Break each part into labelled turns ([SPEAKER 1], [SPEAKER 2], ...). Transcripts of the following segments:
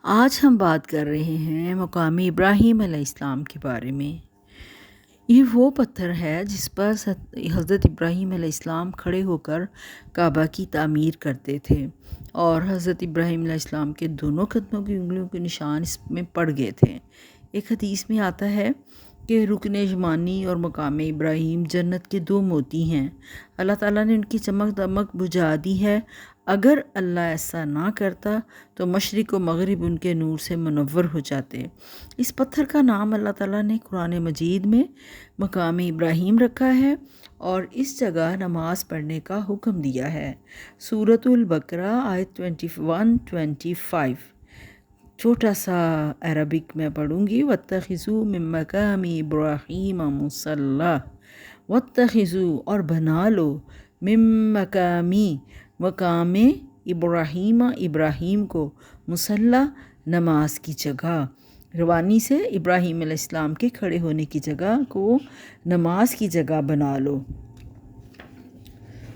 [SPEAKER 1] آج ہم بات کر رہے ہیں مقام ابراہیم علیہ السلام کے بارے میں۔ یہ وہ پتھر ہے جس پر حضرت ابراہیم علیہ السلام کھڑے ہو کر کعبہ کی تعمیر کرتے تھے، اور حضرت ابراہیم علیہ السلام کے دونوں قدموں کی انگلیوں کے نشان اس میں پڑ گئے تھے۔ ایک حدیث میں آتا ہے کہ رکن یمانی اور مقام ابراہیم جنت کے دو موتی ہیں، اللہ تعالیٰ نے ان کی چمک دمک بجھا دی ہے۔ اگر اللہ ایسا نہ کرتا تو مشرق و مغرب ان کے نور سے منور ہو جاتے۔ اس پتھر کا نام اللہ تعالیٰ نے قرآن مجید میں مقام ابراہیم رکھا ہے اور اس جگہ نماز پڑھنے کا حکم دیا ہے۔ سورۃ البقرہ آیت 21-25۔ چھوٹا سا عربک میں پڑھوں گی۔ وَاتَّخِذُوا مِن مَّقَامِ إِبْرَاهِيمَ مُصَلًّى، وَاتَّخِذُوا اور بنا لو، مِن مقام ابراہیم کو، مصلی نماز کی جگہ، روانی سے ابراہیم علیہ السلام کے کھڑے ہونے کی جگہ کو نماز کی جگہ بنا لو۔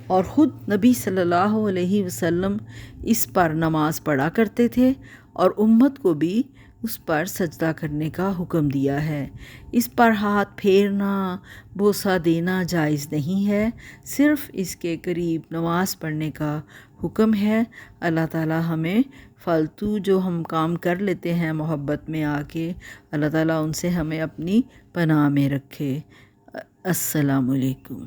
[SPEAKER 1] اور خود نبی صلی اللہ علیہ وسلم اس پر نماز پڑھا کرتے تھے اور امت کو بھی اس پر سجدہ کرنے کا حکم دیا ہے۔ اس پر ہاتھ پھیرنا، بوسہ دینا جائز نہیں ہے، صرف اس کے قریب نماز پڑھنے کا حکم ہے۔ اللہ تعالیٰ ہمیں فالتو جو ہم کام کر لیتے ہیں محبت میں آ کے، اللہ تعالیٰ ان سے ہمیں اپنی پناہ میں رکھے۔ السلام علیکم۔